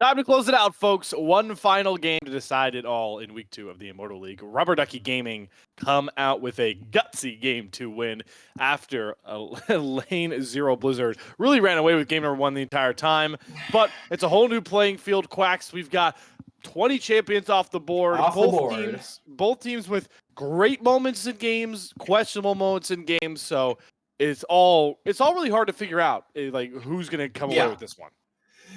Time to close it out, folks. One final game to decide it all in week 2 of the Immortal League. Rubber Ducky Gaming come out with a gutsy game 2 win after a lane 0 Blizzard really ran away with game number 1 the entire time. But it's a whole new playing field, Quacks. We've got 20 champions off the board. Both teams with great moments in games, questionable moments in games. So it's all really hard to figure out like who's going to come away with this one.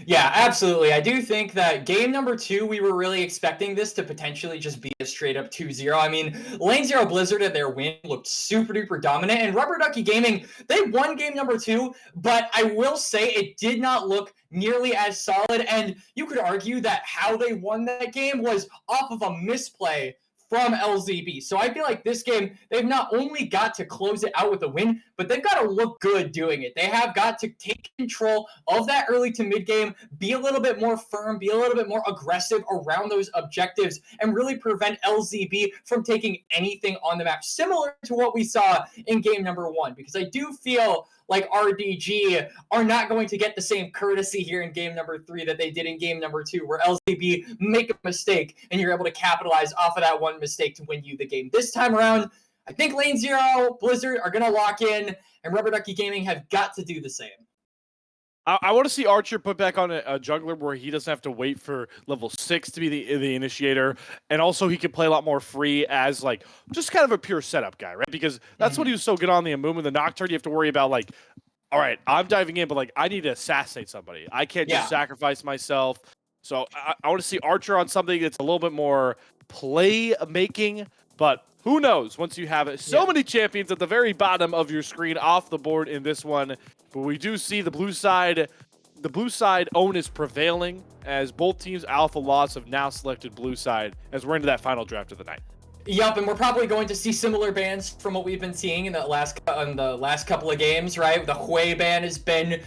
Yeah, absolutely. I do think that game number 2, we were really expecting this to potentially just be a straight up 2-0. I mean, Lane 0 Blizzard at their win looked super duper dominant, and Rubber Ducky Gaming, they won game number 2, but I will say it did not look nearly as solid, and you could argue that how they won that game was off of a misplay from LZB. So I feel like this game, they've not only got to close it out with a win, but they've got to look good doing it. They have got to take control of that early to mid game, be a little bit more firm, be a little bit more aggressive around those objectives, and really prevent LZB from taking anything on the map, similar to what we saw in game number 1, because I do feel like RDG are not going to get the same courtesy here in game number 3 that they did in game number 2, where LZB make a mistake and you're able to capitalize off of that one mistake to win you the game. This time around, I think Lane 0 Blizzard are going to lock in, and Rubber Ducky Gaming have got to do the same. I want to see Archer put back on a jungler where he doesn't have to wait for level 6 to be the initiator, and also he can play a lot more free as like just kind of a pure setup guy, right? Because that's what he was so good on the Amumu and the Nocturne. You have to worry about like, all right, I'm diving in, but like I need to assassinate somebody. I can't just sacrifice myself. So I want to see Archer on something that's a little bit more play making, but who knows once you have it. So many champions at the very bottom of your screen off the board in this one. But we do see the blue side own is prevailing as both teams alpha loss have now selected blue side as we're into that final draft of the night. Yup, and we're probably going to see similar bans from what we've been seeing in the last couple of games, right? The Hui ban has been,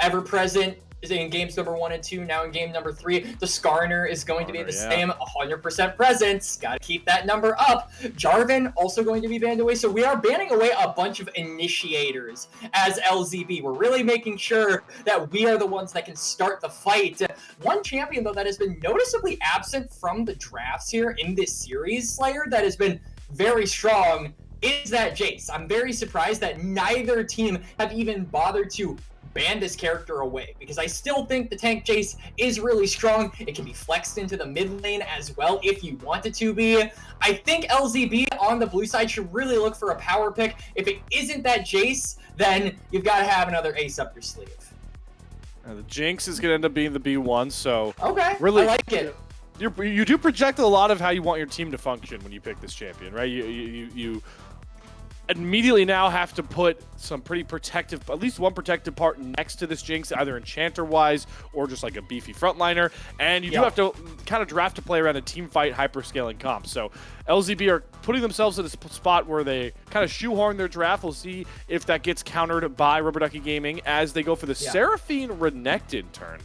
ever present in games number 1 and 2. Now in game number 3, the Skarner is going to be the same 100% presence. Got to keep that number up. Jarvan also going to be banned away. So we are banning away a bunch of initiators as LZB. We're really making sure that we are the ones that can start the fight. One champion, though, that has been noticeably absent from the drafts here in this series, Slayer, that has been very strong, is that Jace. I'm very surprised that neither team have even bothered to ban this character away, because I still think the tank Jace is really strong. It can be flexed into the mid lane as well if you want it to be. I think LZB on the blue side should really look for a power pick. If it isn't that Jace, then you've got to have another ace up your sleeve. The Jinx is going to end up being the B1, so okay, really, I like it. You do project a lot of how you want your team to function when you pick this champion, right? You immediately now have to put some pretty protective, at least one protective part next to this Jinx, either enchanter-wise or just like a beefy frontliner. And you do have to kind of draft to play around a team fight hyper-scaling comp. So LZB are putting themselves in a spot where they kind of shoehorn their draft. We'll see if that gets countered by Rubber Ducky Gaming as they go for the Seraphine Renekton turn.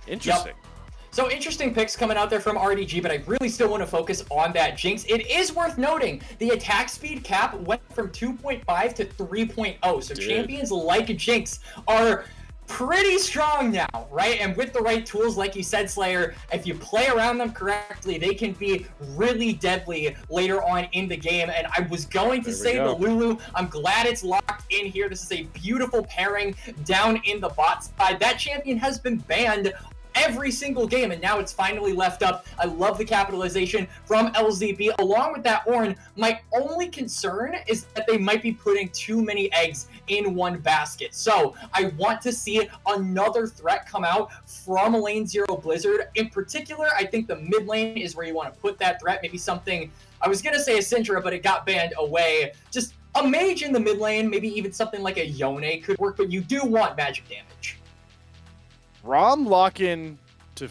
Interesting. So interesting picks coming out there from RDG, but I really still want to focus on that Jinx. It is worth noting the attack speed cap went from 2.5 to 3.0. So champions like Jinx are pretty strong now, right? And with the right tools, like you said, Slayer, if you play around them correctly, they can be really deadly later on in the game. And I was going to say the Lulu. I'm glad it's locked in here. This is a beautiful pairing down in the bot side. That champion has been banned every single game, and now it's finally left up. I love the capitalization from LZB. Along with that Ornn, my only concern is that they might be putting too many eggs in one basket. So I want to see another threat come out from Lane 0 Blizzard. In particular, I think the mid lane is where you want to put that threat. Maybe something, I was going to say a Syndra, but it got banned away. Just a mage in the mid lane, maybe even something like a Yone could work, but you do want magic damage. Rom lock-in to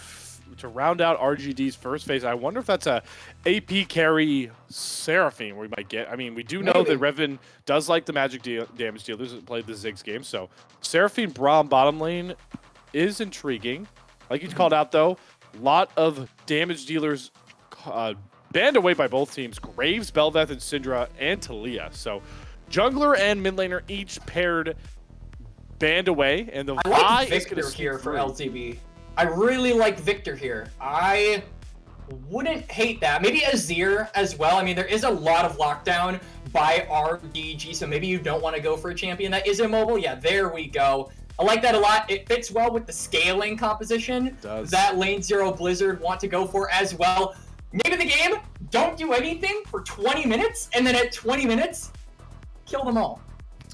round out RGD's first phase. I wonder if that's a AP carry Seraphine we might get. I mean, we do know that Revan does like the magic damage dealers that played the Ziggs game, so Seraphine Braum bottom lane is intriguing. Like you called out, though, a lot of damage dealers banned away by both teams. Graves, Bel'Veth, and Syndra, and Taliyah. So jungler and mid laner each paired banned away, and the I like Victor here for LTB. I really like Victor here. I wouldn't hate that. Maybe Azir as well. I mean, there is a lot of lockdown by RDG, so maybe you don't want to go for a champion that is immobile. Yeah, there we go. I like that a lot. It fits well with the scaling composition that Lane Zero Blizzard want to go for as well. Name of the game, don't do anything for 20 minutes, and then at 20 minutes, kill them all.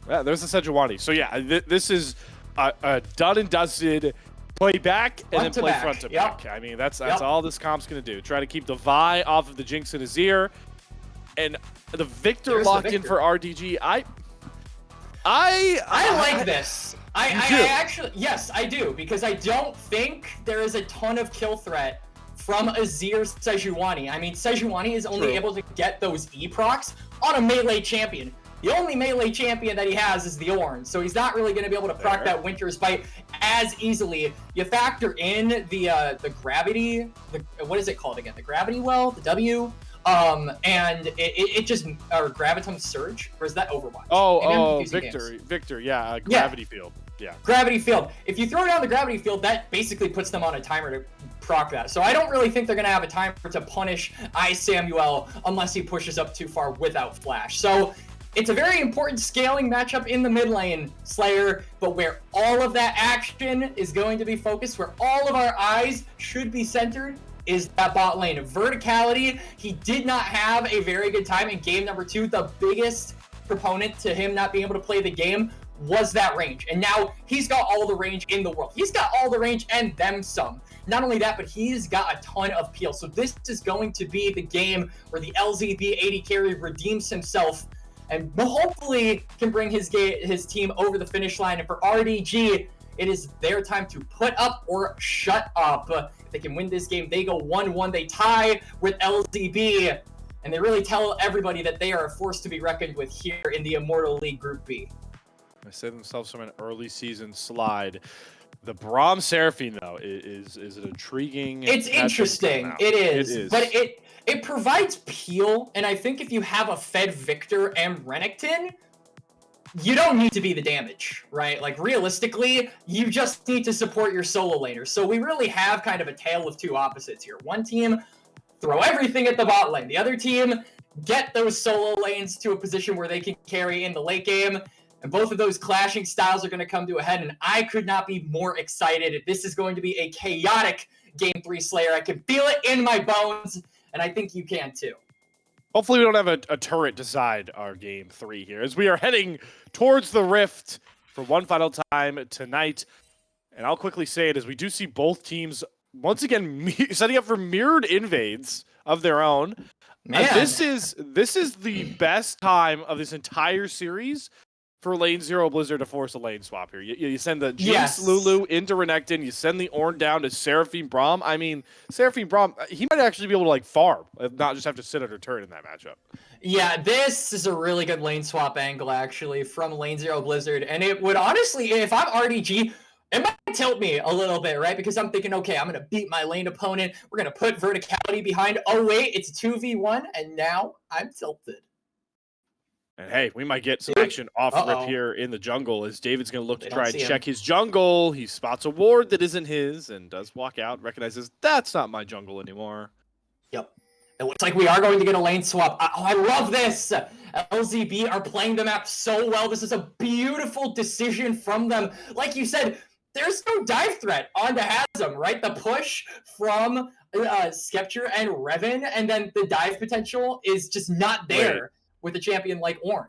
Yeah, there's the Sejuani. So yeah, this is a done and dusted play back and then play front to back. I mean, that's all this comp's going to do. Try to keep the Vi off of the Jinx and Azir. And the Victor locked in for RDG. I like this. I actually, yes, I do, because I don't think there is a ton of kill threat from Azir Sejuani. I mean, Sejuani is only able to get those E procs on a melee champion. The only melee champion that he has is the Ornn, so he's not really going to be able to proc that Winter's Bite as easily. You factor in the gravity, what is it called again? The gravity well, the W, and it just, or Gravitum Surge, or is that Overwatch? Oh, Victor, yeah, Gravity Field. Yeah. Gravity Field. If you throw down the Gravity Field, that basically puts them on a timer to proc that. So I don't really think they're going to have a timer to punish Samuel unless he pushes up too far without Flash. So it's a very important scaling matchup in the mid lane, Slayer, but where all of that action is going to be focused, where all of our eyes should be centered, is that bot lane. Verticality, he did not have a very good time in game number 2. The biggest proponent to him not being able to play the game was that range. And now he's got all the range in the world. He's got all the range and then some. Not only that, but he's got a ton of peel. So this is going to be the game where the LZB 80 carry redeems himself and hopefully can bring his team over the finish line. And for RDG, it is their time to put up or shut up. If they can win this game, they go 1-1. They tie with LZB, and they really tell everybody that they are a force to be reckoned with here in the Immortal League Group B. They saved themselves from an early season slide. The Braum Seraphine, though, is an intriguing. It's interesting. It is. But it provides peel, and I think if you have a fed Victor and Renekton, you don't need to be the damage, right? Like, realistically, you just need to support your solo laners. So we really have kind of a tale of two opposites here. One team, throw everything at the bot lane. The other team, get those solo lanes to a position where they can carry in the late game. And both of those clashing styles are going to come to a head, and I could not be more excited. This is going to be a chaotic Game 3 Slayer. I can feel it in my bones, and I think you can too. Hopefully we don't have a turret decide our Game 3 here, as we are heading towards the Rift for one final time tonight. And I'll quickly say it, as we do see both teams once again setting up for mirrored invades of their own. This is the best time of this entire series for Lane Zero Blizzard to force a lane swap here. You send the Jinx Lulu into Renekton, you send the Ornn down to Seraphine Braum. I mean, Seraphine Braum, he might actually be able to like farm, not just have to sit under turret in that matchup. Yeah, this is a really good lane swap angle actually from Lane Zero Blizzard, and it would honestly, if I'm RDG, it might tilt me a little bit, right? Because I'm thinking, okay, I'm going to beat my lane opponent. We're going to put verticality behind. Oh, wait, it's 2v1, and now I'm tilted. And hey, we might get some action off rip here in the jungle, as David's going to look to try and check his jungle. He spots a ward that isn't his and does walk out, recognizes that's not my jungle anymore. Yep. It looks like we are going to get a lane swap. Oh, I love this. LZB are playing the map so well. This is a beautiful decision from them. Like you said, there's no dive threat onto Hasm, right? The push from Skepture and Revan, and then the dive potential is just not there with a champion like Ornn.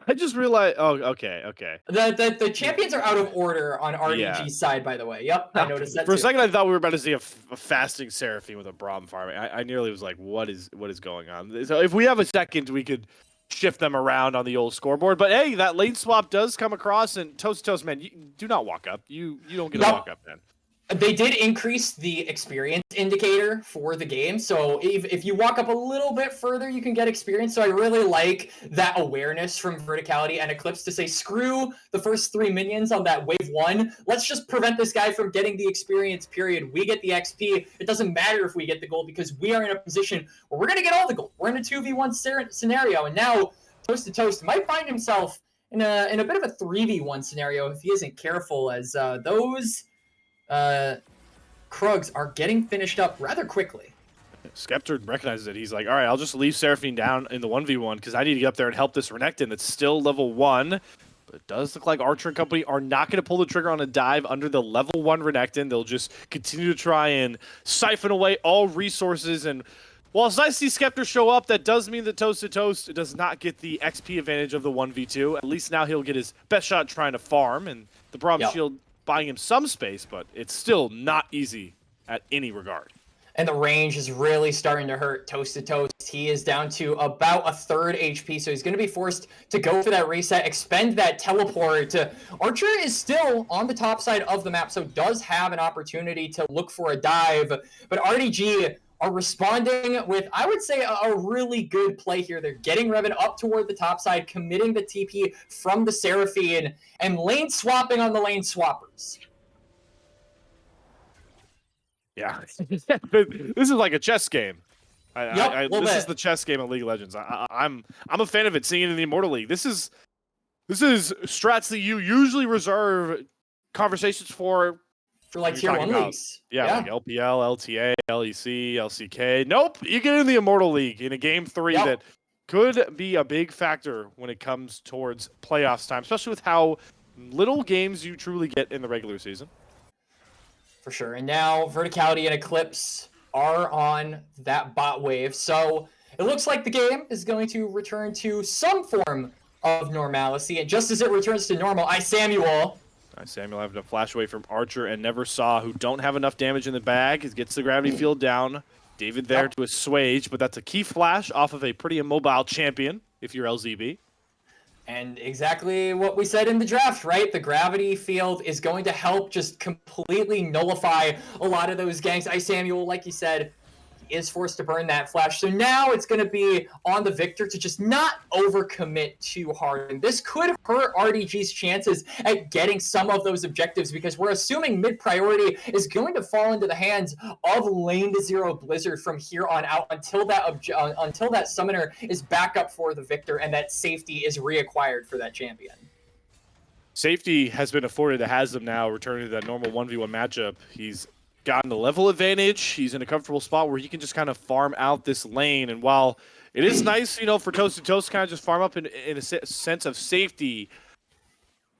I just realized. Oh, okay. The champions are out of order on RDG's side, by the way. Yep, I noticed that for a second. I thought we were about to see a fasting Seraphine with a Braum farming. I nearly was like, what is going on? So if we have a second, we could shift them around on the old scoreboard. But hey, that lane swap does come across, and toast, man, you do not walk up. You don't get to walk up, man. They did increase the experience indicator for the game, so if you walk up a little bit further, you can get experience. So I really like that awareness from Verticality and Eclipse to say, screw the first 3 minions on that wave 1. Let's just prevent this guy from getting the experience, period. We get the XP. It doesn't matter if we get the gold, because we are in a position where we're going to get all the gold. We're in a 2v1 scenario, and now Toast might find himself in a bit of a 3v1 scenario if he isn't careful, as those Krugs are getting finished up rather quickly. Skeptor recognizes it. He's like, all right, I'll just leave Seraphine down in the 1v1 because I need to get up there and help this Renekton that's still level 1. But it does look like Archer and company are not going to pull the trigger on a dive under the level 1 Renekton. They'll just continue to try and siphon away all resources. And while it's nice to see Skeptor show up, that does mean that Toast to Toast does not get the XP advantage of the 1v2. At least now he'll get his best shot trying to farm. And the Braum Shield buying him some space, but it's still not easy at any regard. And the range is really starting to hurt Toast to Toast. He is down to about a third HP, so he's going to be forced to go for that reset, expend that teleport. Archer is still on the top side of the map, so does have an opportunity to look for a dive. But RDG are responding with, I would say, a really good play here. They're getting Revan up toward the top side, committing the TP from the Seraphine, and lane swapping on the lane swappers. Yeah, this is like a chess game. This is the chess game of League of Legends. I'm a fan of it. Seeing it in the Immortal League, this is strats that you usually reserve conversations for like tier 1 leagues. Yeah, like LPL, LTA, LEC, LCK. Nope, you get in the Immortal League in a game 3 that could be a big factor when it comes towards playoffs time, especially with how little games you truly get in the regular season. For sure. And now Verticality and Eclipse are on that bot wave. So it looks like the game is going to return to some form of normalcy. And just as it returns to normal, Samuel having to flash away from Archer and Never Saw, who don't have enough damage in the bag. It gets the gravity field down. David there to assuage, but that's a key flash off of a pretty immobile champion if you're LZB. And exactly what we said in the draft, right? The gravity field is going to help just completely nullify a lot of those ganks. Samuel, like you said, is forced to burn that flash. So now it's going to be on the Victor to just not overcommit too hard. And this could hurt RDG's chances at getting some of those objectives because we're assuming mid priority is going to fall into the hands of lane to zero Blizzard from here on out until that summoner is back up for the Victor and that safety is reacquired for that champion. Safety has been afforded to Haslam now, returning to that normal 1v1 matchup. He's gotten the level advantage. He's in a comfortable spot where he can just kind of farm out this lane. And while it is nice, for Toast to Toast to kind of just farm up in a sense of safety,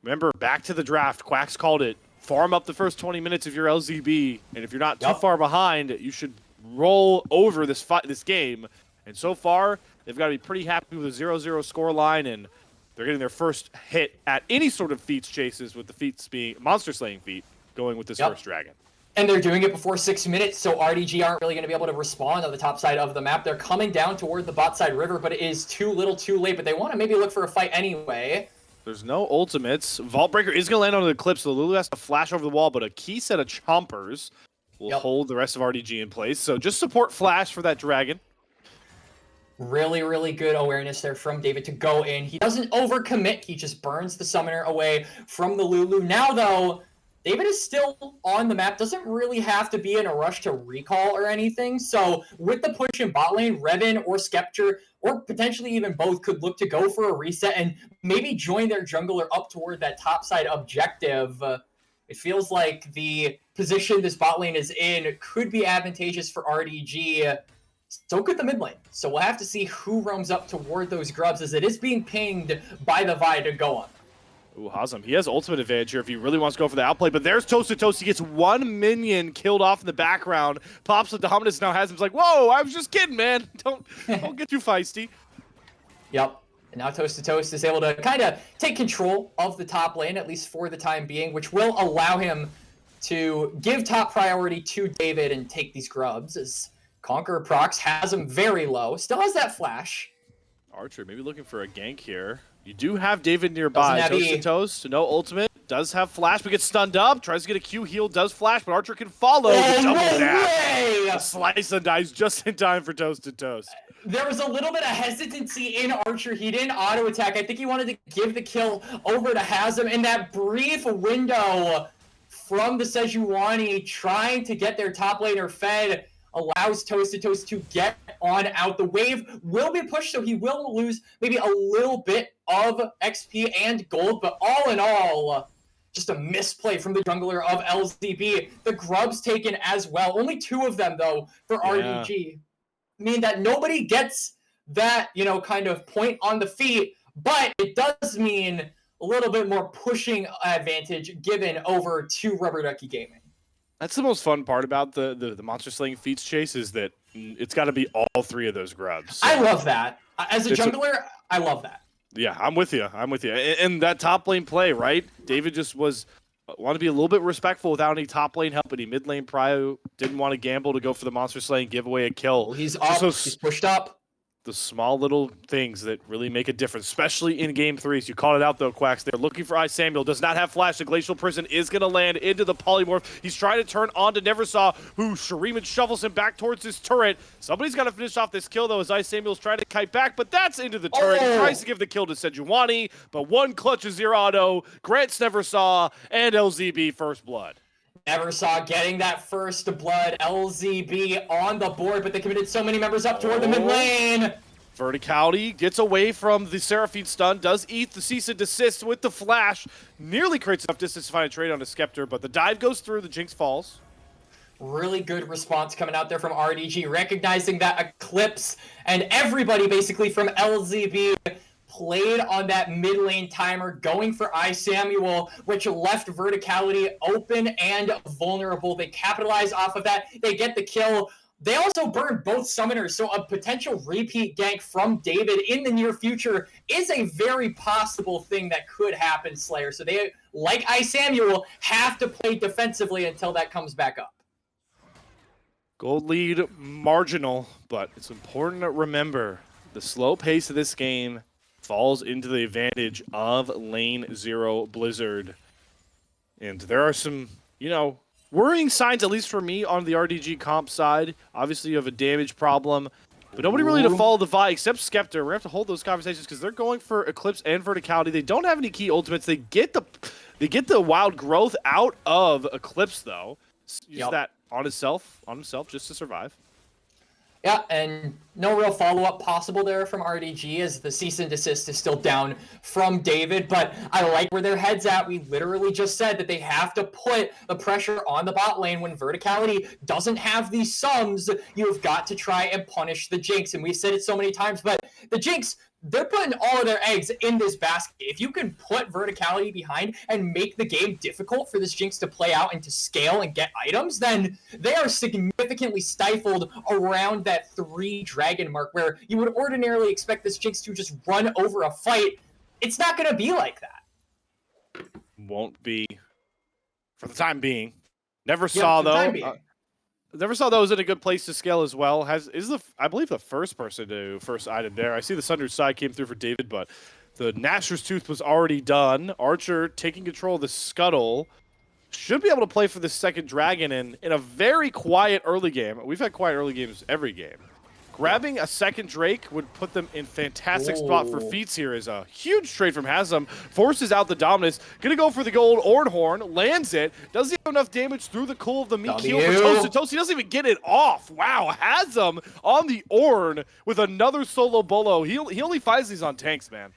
remember, back to the draft, Quacks called it, farm up the first 20 minutes of your LZB, and if you're not too far behind, you should roll over this game. And so far, they've got to be pretty happy with a 0-0 score line, and they're getting their first hit at any sort of feats chases, with the feats being monster slaying feat going with this first dragon. And they're doing it before 6 minutes, so RDG aren't really going to be able to respond on the top side of the map. They're coming down toward the bot side river, but it is too little too late. But they want to maybe look for a fight anyway. There's no ultimates. Vault Breaker is going to land on the Eclipse, so Lulu has to flash over the wall, but a key set of Chompers will hold the rest of RDG in place. So just support Flash for that dragon. Really, really good awareness there from David to go in. He doesn't overcommit. He just burns the summoner away from the Lulu. Now, though, David is still on the map, doesn't really have to be in a rush to recall or anything. So with the push in bot lane, Revan or Skeptor, or potentially even both, could look to go for a reset and maybe join their jungler up toward that top side objective. It feels like the position this bot lane is in could be advantageous for RDG. So could the mid lane. So we'll have to see who roams up toward those grubs, as it is being pinged by the Vi to go on. Ooh, Haslam, he has ultimate advantage here if he really wants to go for the outplay, but there's Toast to Toast. He gets one minion killed off in the background, pops the Dominus, now Haslam's like, whoa, I was just kidding, man. Don't get too feisty. Yep. And now Toast to Toast is able to kind of take control of the top lane, at least for the time being, which will allow him to give top priority to David and take these grubs, as Conqueror procs has him very low, still has that flash. Archer maybe looking for a gank here. You do have David nearby. Toast to Toast, no ultimate. Does have flash, but gets stunned up. Tries to get a Q heal, does flash, but Archer can follow. The double dash. Slice and dies just in time for Toast to Toast. There was a little bit of hesitancy in Archer. He didn't auto attack. I think he wanted to give the kill over to Haslam in that brief window from the Sejuani trying to get their top laner fed. Allows Toast to Toast to get on out. The wave will be pushed, so he will lose maybe a little bit of XP and gold, but all in all, just a misplay from the jungler of LZB. The grubs taken as well. Only 2 of them, though, for RDG. Mean that nobody gets that, kind of point on the feet, but it does mean a little bit more pushing advantage given over to Rubber Ducky Gaming. That's the most fun part about the monster slaying feats chase is that it's got to be all 3 of those grubs. So I love that. As a jungler, I love that. Yeah, I'm with you. And that top lane play, right? David just wanted to be a little bit respectful without any top lane help, but he mid lane prio didn't want to gamble to go for the monster slaying, give away a kill. Well, he's up. He's pushed up. The small little things that really make a difference, especially in game 3s. You called it out, though, Quacks. They're looking for Ice Samuel. Does not have flash. The Glacial Prison is going to land into the polymorph. He's trying to turn on to Neversaw, who Shuriman shovels him back towards his turret. Somebody's got to finish off this kill, though, as Ice Samuel's trying to kite back, but that's into the turret. He tries to give the kill to Sejuani, but one clutch of Zerato grants Neversaw and LZB first blood. Neversaw getting that first blood. LZB on the board, but they committed so many members up toward the mid lane. Verticality gets away from the Seraphine stun, does eat the cease and desist with the flash, nearly creates enough distance to find a trade on a Scepter, but the dive goes through, the Jinx falls. Really good response coming out there from RDG, recognizing that Eclipse and everybody basically from LZB played on that mid lane timer, going for Samuel, which left Verticality open and vulnerable. They capitalize off of that. They get the kill. They also burned both summoners, so a potential repeat gank from David in the near future is a very possible thing that could happen, Slayer. So they, like Samuel, have to play defensively until that comes back up. Gold lead marginal, but it's important to remember the slow pace of this game falls into the advantage of lane 0 Blizzard. And there are some, worrying signs, at least for me, on the RDG comp side. Obviously, you have a damage problem, but nobody really to follow the Vi except Scepter. We're going to have to hold those conversations because they're going for Eclipse and Verticality. They don't have any key ultimates. They get the wild growth out of Eclipse, though. Use that on himself just to survive. Yeah, and no real follow-up possible there from RDG as the cease and desist is still down from David, but I like where their head's at. We literally just said that they have to put the pressure on the bot lane when Verticality doesn't have these sums. You've got to try and punish the Jinx, and we've said it so many times, but the Jinx, they're putting all of their eggs in this basket. If you can put Verticality behind and make the game difficult for this Jinx to play out and to scale and get items, then they are significantly stifled around that 3 dragon mark where you would ordinarily expect this Jinx to just run over a fight. It's not going to be like that. Won't be for the time being. Neversaw, though. Neversaw, though, is in a good place to scale as well. I believe the first person to first item there. I see the Sundered Side came through for David, but the Nashor's Tooth was already done. Archer taking control of the Scuttle. Should be able to play for the second dragon in a very quiet early game. We've had quiet early games every game. Grabbing a second Drake would put them in fantastic spot for feats here. Is a huge trade from Hasm. Forces out the Dominus. Gonna go for the gold Ornhorn. Lands it. Doesn't have enough damage through the cool of the meat heal for Toasted Toast. He doesn't even get it off. Wow. Hasm on the Orn with another solo bolo. He only finds these on tanks, man.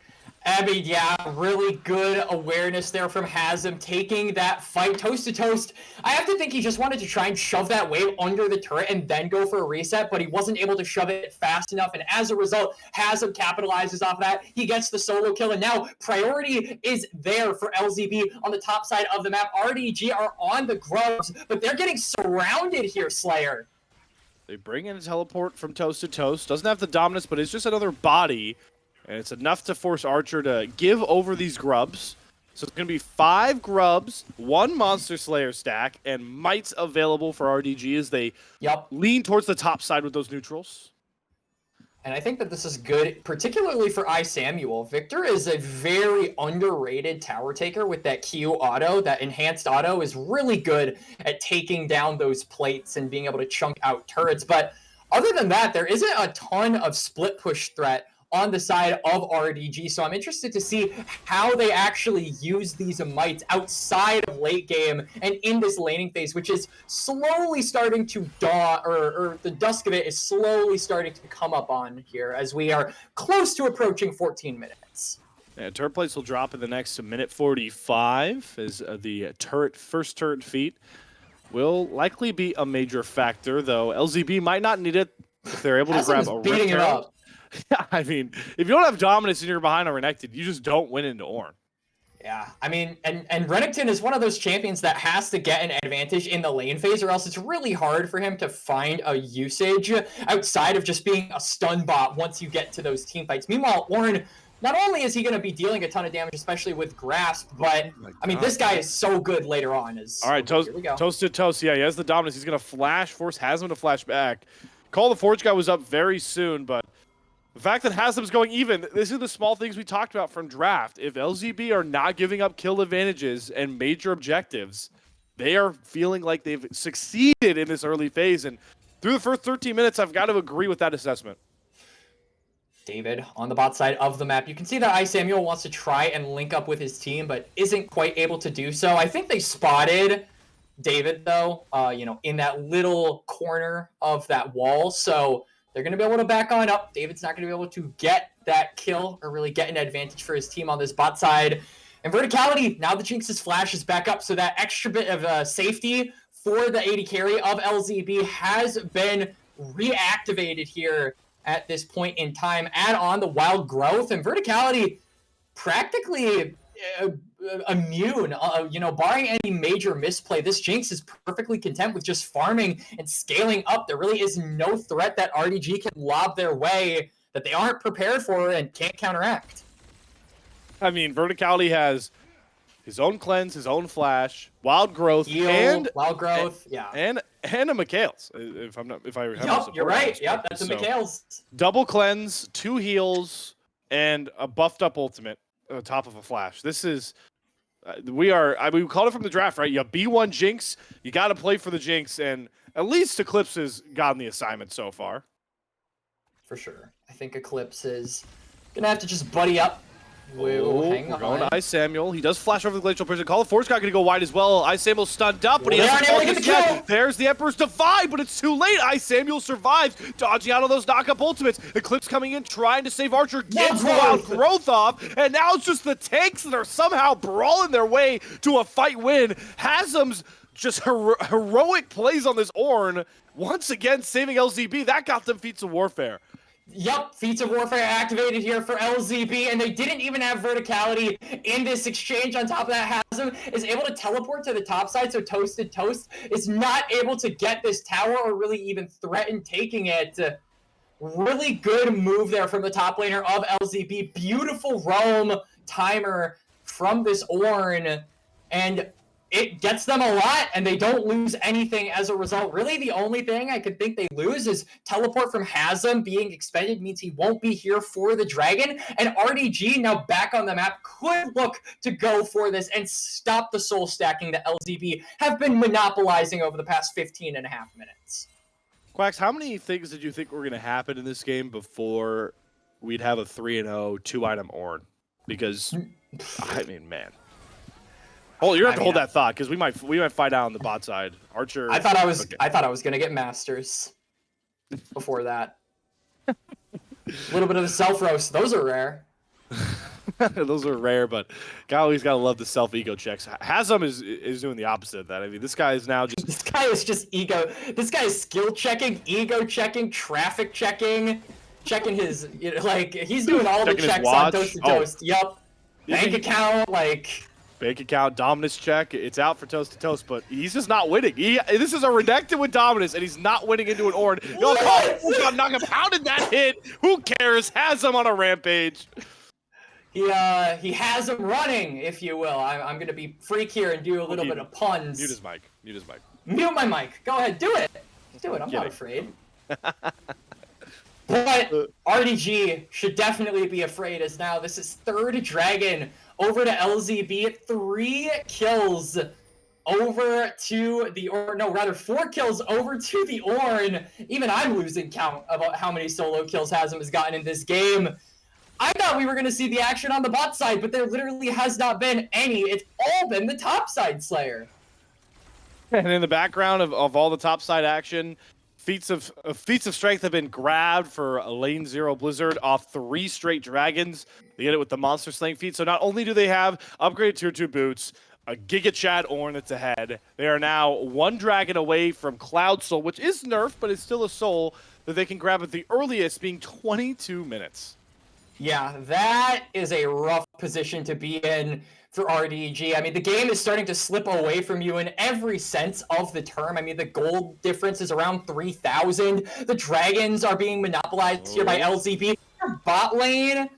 I mean, yeah, really good awareness there from Hasm, taking that fight toast to toast. I have to think he just wanted to try and shove that wave under the turret and then go for a reset, but he wasn't able to shove it fast enough, and as a result, Hasm capitalizes off that. He gets the solo kill, and now priority is there for LZB on the top side of the map. RDG are on the grubs, but they're getting surrounded here, Slayer. They bring in a teleport from Toast to Toast. Doesn't have the Dominus, but it's just another body. And it's enough to force Archer to give over these grubs. So it's going to be 5 grubs, 1 Monster Slayer stack, and mites available for RDG as they lean towards the top side with those neutrals. And I think that this is good, particularly for Samuel. Victor is a very underrated tower taker with that Q auto. That enhanced auto is really good at taking down those plates and being able to chunk out turrets. But other than that, there isn't a ton of split push threat on the side of RDG, so I'm interested to see how they actually use these mites outside of late game and in this laning phase, which is slowly starting to dawn, or the dusk of it is slowly starting to come up on here as we are close to approaching 14 minutes. Yeah, turret plates will drop in the next minute 45 as the first turret feat will likely be a major factor, though LZB might not need it if they're able to Hassan grab is a beating Rift him Herald. up. Yeah, I mean, if you don't have dominance and you're behind on Renekton, you just don't win into Ornn. Yeah, I mean, and Renekton is one of those champions that has to get an advantage in the lane phase, or else it's really hard for him to find a usage outside of just being a stun bot once you get to those team fights. Meanwhile, Ornn, not only is he going to be dealing a ton of damage, especially with Grasp, but, I mean, this guy is so good later on. All right, here we go. Toast to Toast. Yeah, he has the dominance. He's going to flash, force Hasm to flash back. Call the Forge guy was up very soon, but the fact that Hasm's going even, this is the small things we talked about from draft. If LZB are not giving up kill advantages and major objectives, they are feeling like they've succeeded in this early phase. And through the first 13 minutes, I've got to agree with that assessment. David on the bot side of the map. You can see that Samuel wants to try and link up with his team, but isn't quite able to do so. I think they spotted David, though, in that little corner of that wall. So they're going to be able to back on up. David's not going to be able to get that kill or really get an advantage for his team on this bot side. And verticality, now the Jinx's flash is back up, so that extra bit of safety for the AD carry of LZB has been reactivated here at this point in time. Add on the wild growth, and verticality practically immune, barring any major misplay. This Jinx is perfectly content with just farming and scaling up. There really is no threat that RDG can lob their way that they aren't prepared for and can't counteract. I mean, verticality has his own cleanse, his own flash, wild growth, Heal, and wild growth, and a Mikhail's. You're right. Yep, that's a Mikhail's. Double cleanse, 2 heals, and a buffed up ultimate on top of a flash. This is we called it from the draft, right? You have B1 Jinx, you got to play for the Jinx, and at least Eclipse has gotten the assignment so far. For sure. I think Eclipse is gonna have to just buddy up. We're going to Samuel. He does flash over the Glacial Prison. Call of Force Guy going to go wide as well. Samuel's stunned up, but he doesn't fall just yet. There's the Emperor's Defy, but it's too late. Samuel survives, dodging out of those knock-up ultimates. Eclipse coming in, trying to save Archer, gets the wild growth off, and now it's just the tanks that are somehow brawling their way to a fight win. Hasm's just heroic plays on this Ornn, once again saving LZB. That got them feats of warfare. Yep, feats of warfare activated here for LZB, and they didn't even have verticality in this exchange. On top of that, Hasm is able to teleport to the top side, so Toast is not able to get this tower or really even threaten taking it. Really good move there from the top laner of LZB. Beautiful roam timer from this Ornn, and it gets them a lot, and they don't lose anything as a result. Really, the only thing I could think they lose is teleport from Hasm being expended means he won't be here for the dragon, and RDG, now back on the map, could look to go for this and stop the soul stacking that LZB have been monopolizing over the past 15 and a half minutes. Quacks, how many things did you think were going to happen in this game before we'd have a 3-0, 2-item Ornn? Because, I mean, man. Oh, you're gonna have to hold that thought because we might fight out on the bot side. Archer. I thought I was gonna get Masters before that. A little bit of the self roast. Those are rare. Those are rare, but golly's gotta love the self ego checks. Hasm is doing the opposite of that. I mean, this guy is now just this guy is just ego. This guy is skill checking, ego checking, traffic checking, checking his he's doing all the checks on Toast to Toast. Yep. Bank account, bank account, dominance check. It's out for Toast to Toast, but he's just not winning. This is a Renekton with dominance, and he's not winning into an Ornn. How did that hit? Who cares? Has him on a rampage. He has him running, if you will. I'm gonna be freak here and do a little bit of puns. Mute his mic. Mute his mic. Mute my mic. Go ahead, do it. Do it. I'm not afraid. But RDG should definitely be afraid, as now this is third dragon over to LZB. 3 kills over to the Ornn. No, rather 4 kills over to the Ornn. Even I'm losing count about how many solo kills Hasm has gotten in this game. I thought we were going to see the action on the bot side, but there literally has not been any. It's all been the top side Slayer. And in the background of all the top side action, feats of strength have been grabbed for Lane Zero Blizzard off 3 straight dragons. They get it with the monster slaying feat. So not only do they have upgraded tier 2 boots, a Giga Chad Ornn that's ahead, they are now 1 dragon away from Cloud Soul, which is nerfed, but it's still a soul that they can grab at the earliest, being 22 minutes. Yeah, that is a rough position to be in for RDG. I mean, the game is starting to slip away from you in every sense of the term. I mean, the gold difference is around 3,000. The dragons are being monopolized here by LZB. Your bot lane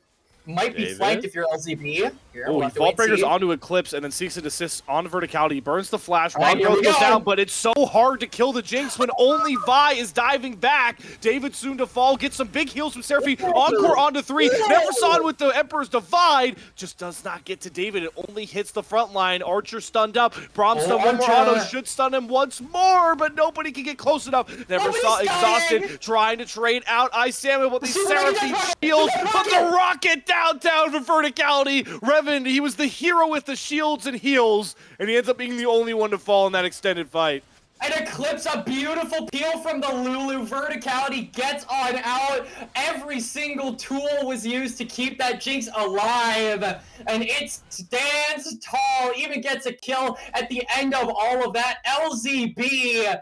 might be flanked if you're LZB. Here, oh, he Vault Breakers onto Eclipse and then seeks a desist on Verticality. Burns the flash. Wild Growth goes down, but it's so hard to kill the Jinx when only Vi is diving back. David soon to fall. Gets some big heals from Seraphine. Encore onto 3. Never saw it with the Emperor's Divide. Just does not get to David. It only hits the front line. Archer stunned up. Bromstone one more auto should stun him once more, but nobody can get close enough. Never saw exhausted. Trying to trade out Ice Salmon with these Seraphine shields. But the rocket downtown for Verticality. Revan, he was the hero with the shields and heals, and he ends up being the only one to fall in that extended fight. And Eclipse, a beautiful peel from the Lulu. Verticality gets on out. Every single tool was used to keep that Jinx alive, and it stands tall, even gets a kill at the end of all of that. LZB,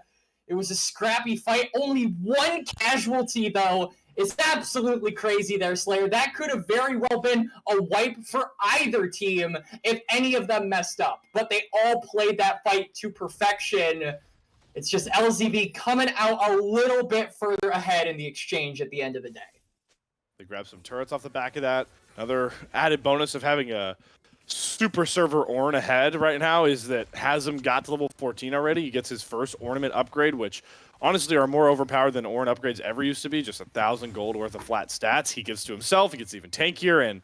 it was a scrappy fight. Only 1 casualty, though. It's absolutely crazy there, Slayer. That could have very well been a wipe for either team if any of them messed up. But they all played that fight to perfection. It's just LZB coming out a little bit further ahead in the exchange at the end of the day. They grab some turrets off the back of that. Another added bonus of having a super server Ornn ahead right now is that Hasm got to level 14 already. He gets his first ornament upgrade, which honestly are more overpowered than Ornn upgrades ever used to be. Just 1,000 gold worth of flat stats. He gives to himself. He gets even tankier. And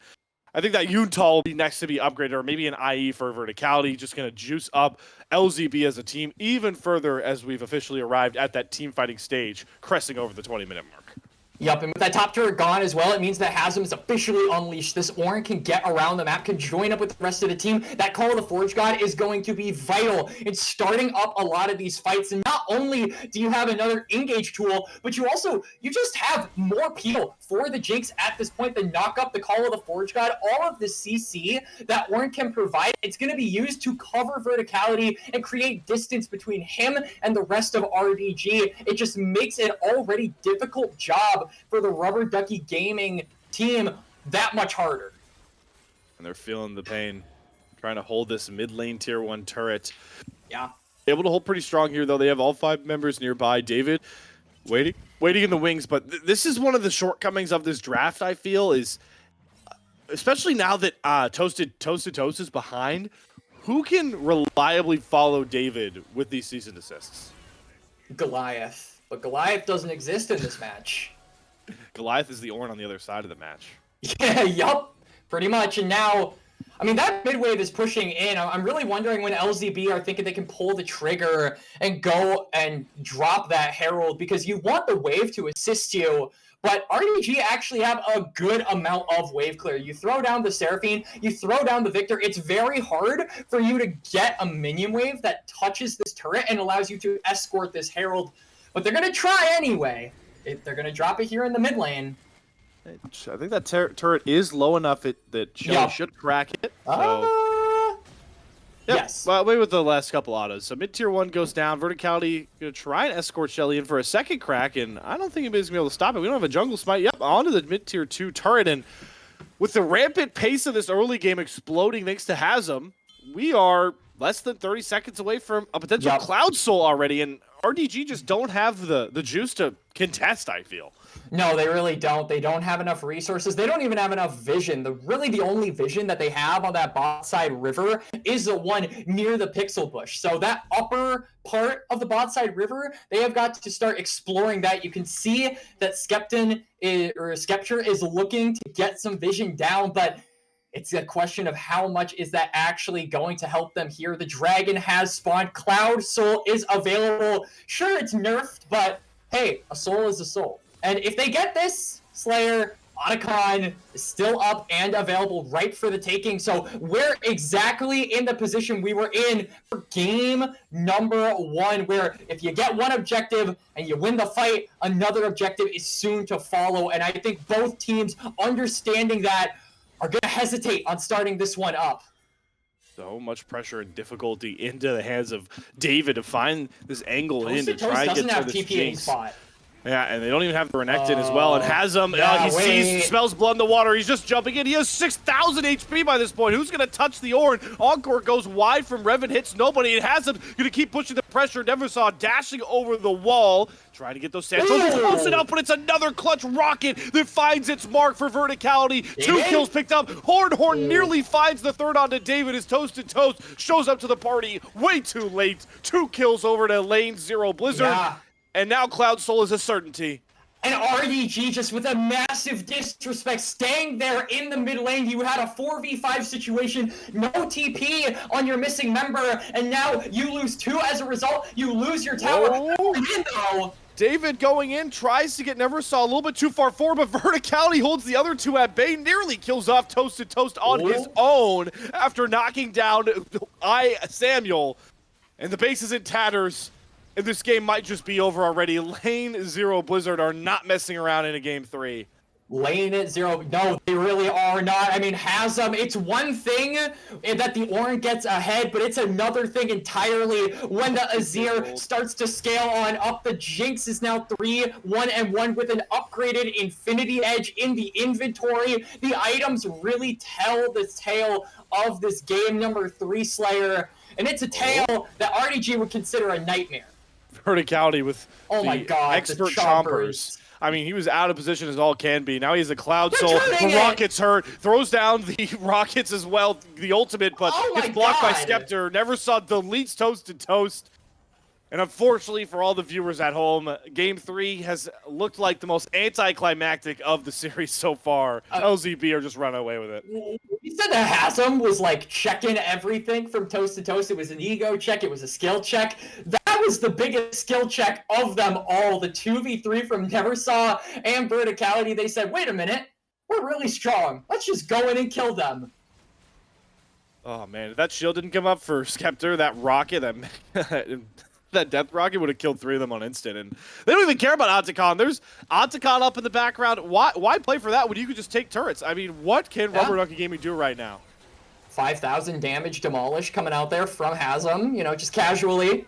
I think that Yuntal will be next to be upgraded, or maybe an IE for Verticality. Just going to juice up LZB as a team even further as we've officially arrived at that team fighting stage, cresting over the 20-minute mark. Yep, and with that top turret gone as well, it means that Hasm is officially unleashed. This Ornn can get around the map, can join up with the rest of the team. That Call of the Forge God is going to be vital in starting up a lot of these fights. And not only do you have another engage tool, but you just have more peel for the Jinx at this point to knock up the Call of the Forge God. All of the CC that Ornn can provide, it's going to be used to cover Verticality and create distance between him and the rest of RDG. It just makes an already difficult job for the Rubber Ducky Gaming team that much harder. And they're feeling the pain, trying to hold this mid lane tier 1 turret. Yeah. Able to hold pretty strong here, though. They have all 5 members nearby. David waiting in the wings, but this is one of the shortcomings of this draft, I feel, is especially now that Toasted is behind, who can reliably follow David with these season assists? Goliath. But Goliath doesn't exist in this match. Goliath is the Ornn on the other side of the match. Yeah, yup, pretty much. And now, I mean, that mid wave is pushing in. I'm really wondering when LZB are thinking they can pull the trigger and go and drop that Herald, because you want the wave to assist you, but RDG actually have a good amount of wave clear. You throw down the Seraphine, you throw down the Victor, it's very hard for you to get a minion wave that touches this turret and allows you to escort this Herald, but they're going to try anyway. They're going to drop it here in the mid lane. I think that turret is low enough that Shelly should crack it. So. Yes. Well, wait with the last couple autos. So mid tier 1 goes down. Verticality going to try and escort Shelly in for a second crack, and I don't think anybody's going to be able to stop it. We don't have a jungle smite. Yep, onto the mid tier 2 turret, and with the rampant pace of this early game exploding thanks to Hasm, we are less than 30 seconds away from a potential Cloud Soul already, and RDG just don't have the juice to contest, I feel. No, they really don't. They don't have enough resources. They don't even have enough vision. The only vision that they have on that bot side river is the one near the pixel bush. So that upper part of the bot side river, they have got to start exploring that. You can see that Skeptor is looking to get some vision down, but it's a question of how much is that actually going to help them here. The dragon has spawned. Cloud Soul is available. Sure, it's nerfed, but hey, a soul is a soul. And if they get this, Slayer, Otacon is still up and available right for the taking. So we're exactly in the position we were in for game number 1, where if you get one objective and you win the fight, another objective is soon to follow. And I think both teams understanding that are going to hesitate on starting this one up. So much pressure and difficulty into the hands of David to find this angle Toast in to Toast try and doesn't get have to this TP in jinx. spot. Yeah, and they don't even have the Renekton as well. And Hazem, yeah, he sees, smells blood in the water. He's just jumping in. He has 6,000 HP by this point. Who's going to touch the Ornn? Encore goes wide from Revan, hits nobody. And Hazem going to keep pushing the pressure. Never saw dashing over the wall, trying to get those Santos close enough, but it's another clutch rocket that finds its mark for verticality. 2 kills picked up. Horn nearly finds the third onto David as Toast shows up to the party way too late. 2 kills over to lane 0 Blizzard. Yeah. And now Cloud Soul is a certainty. And RDG just with a massive disrespect, staying there in the mid lane. You had a 4v5 situation, no TP on your missing member, and now you lose 2 as a result. You lose your tower. David going in, tries to get Neversaw a little bit too far forward, but Verticality holds the other 2 at bay, nearly kills off Toast on his own after knocking down Samuel. And the base is in tatters. And this game might just be over already. Lane 0 Blizzard are not messing around in a game 3. Lane 0, no, they really are not. I mean, Hazem, it's one thing that the Ornn gets ahead, but it's another thing entirely when the Azir starts to scale on up. The Jinx is now 3-1-1 with an upgraded Infinity Edge in the inventory. The items really tell the tale of this game number 3 Slayer, and it's a tale that RDG would consider a nightmare. Verticality with my God, expert chompers. I mean, he was out of position as all can be. Now he's a Cloud Soul. The rocket's hurt. Throws down the rockets as well, the ultimate, but gets blocked by Skeptor. Neversaw deletes Toast. And unfortunately for all the viewers at home, Game 3 has looked like the most anticlimactic of the series so far. LZB are just running away with it. You said that Hazem was like checking everything from Toast. It was an ego check. It was a skill check. That was the biggest skill check of them all. The 2v3 from Neversaw and Verticality. They said, wait a minute, we're really strong. Let's just go in and kill them. Oh, man. If that shield didn't come up for Skeptor, that rocket, that death rocket would have killed 3 of them on instant, and they don't even care about Otacon. There's Otacon up in the background. Why play for that when you could just take turrets? I mean, what can Rubber Ducky Gaming do right now? 5,000 damage demolish coming out there from Hazem, just casually.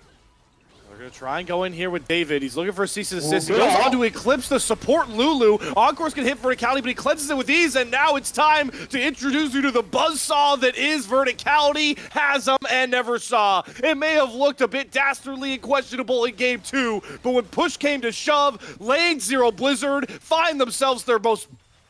They're going to try and go in here with David. He's looking for a cease and desist. He goes on to Eclipse the support Lulu. Encore's going to hit Verticality, but he cleanses it with ease, and now it's time to introduce you to the buzzsaw that is Verticality, Hazem, and Neversaw. It may have looked a bit dastardly and questionable in Game 2, but when push came to shove, Lane 0 Blizzard find themselves their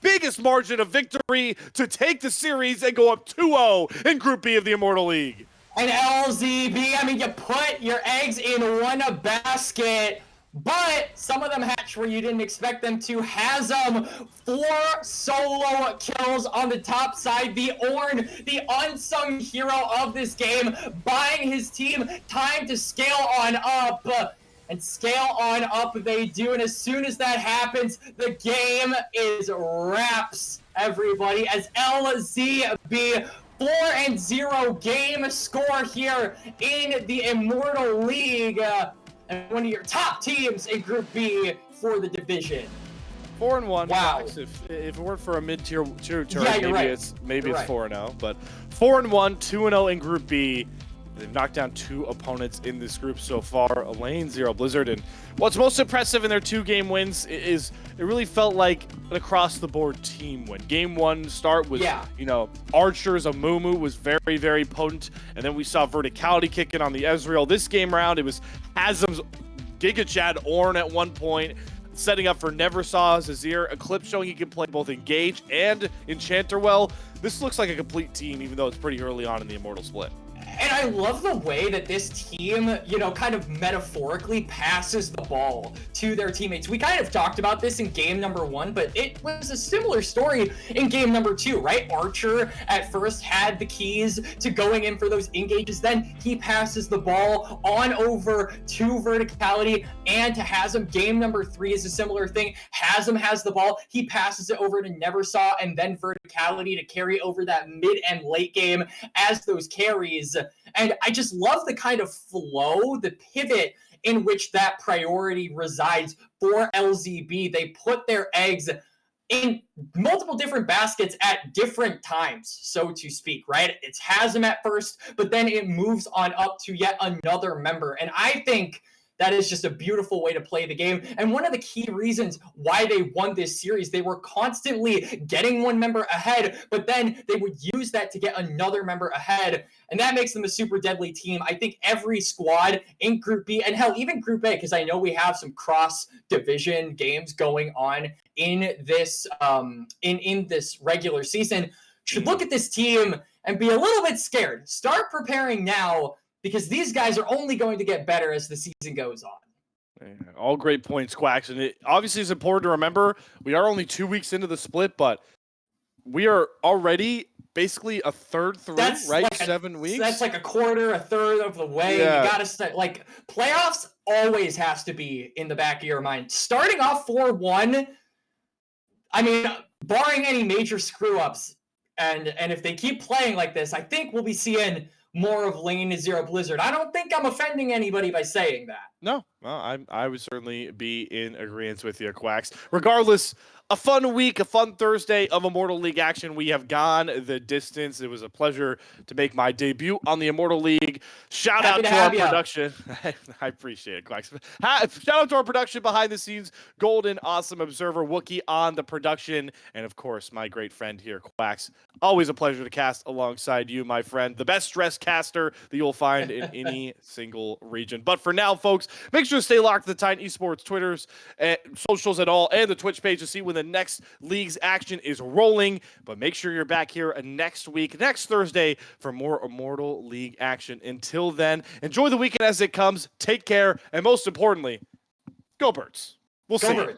biggest margin of victory to take the series and go up 2-0 in Group B of the Immortal League. And LZB, I mean, you put your eggs in one basket, but some of them hatch where you didn't expect them to. Hazem, 4 solo kills on the top side. The Ornn, the unsung hero of this game, buying his team time to scale on up. And scale on up they do, and as soon as that happens, the game is wraps, everybody, as LZB 4-0 game score here in the Immortal League, and one of your top teams in Group B for the division. 4-1. Wow. If it weren't for a mid-tier turret, maybe it's 4-0. But 4-1, 2-0 in Group B. They've knocked down 2 opponents in this group so far, Lane 0 Blizzard. And what's most impressive in their 2-game wins is it really felt like an across-the-board team win. Game 1 start was, Archer's Amumu was very, very potent. And then we saw Verticality kicking on the Ezreal. This game round, it was Hazem's Giga Chad Ornn at one point, setting up for Neversaw's Azir. Eclipse showing he can play both Engage and Enchanter well. This looks like a complete team, even though it's pretty early on in the Immortal split. And I love the way that this team, you know, kind of metaphorically passes the ball to their teammates. We kind of talked about this in game number 1, but it was a similar story in game number 2, right? Archer at first had the keys to going in for those engages. Then he passes the ball on over to Verticality and to Hasm. Game number 3 is a similar thing. Hasm has the ball. He passes it over to Neversaw and then Verticality to carry over that mid and late game as those carries. And I just love the kind of flow, the pivot in which that priority resides for LZB. They put their eggs in multiple different baskets at different times, so to speak, right? It's Hasm at first, but then it moves on up to yet another member. And I think that is just a beautiful way to play the game. And one of the key reasons why they won this series, they were constantly getting one member ahead, but then they would use that to get another member ahead. And that makes them a super deadly team. I think every squad in Group B, and hell, even Group A, because I know we have some cross-division games going on in this in this regular season, should look at this team and be a little bit scared. Start preparing now, because these guys are only going to get better as the season goes on. Yeah, all great points, Quacks. And it obviously is important to remember we are only 2 weeks into the split, but we are already basically a third through, That's right? Like 7 weeks. That's like a quarter, a third of the way. Yeah. You got to start, like, playoffs always has to be in the back of your mind. Starting off 4-1, I mean, barring any major screw-ups, and if they keep playing like this, I think we'll be seeing more of Lane Zero Blizzard. I don't think I'm offending anybody by saying that. No, well, I would certainly be in agreement with you, Quacks. Regardless, a fun week, a fun Thursday of Immortal League action. We have gone the distance. It was a pleasure to make my debut on the Immortal League. Shout out to our production. I appreciate it, Quacks. Shout out to our production behind the scenes, Golden Awesome Observer, Wookie on the production, and of course, my great friend here, Quacks. Always a pleasure to cast alongside you, my friend. The best dressed caster that you'll find in any single region. But for now, folks, make sure to stay locked to the Titan Esports Twitters, socials at all, and the Twitch page to see when the next league's action is rolling. But make sure you're back here next week, next Thursday, for more Immortal League action. Until then, enjoy the weekend as it comes. Take care, and most importantly, go Birds. We'll see you.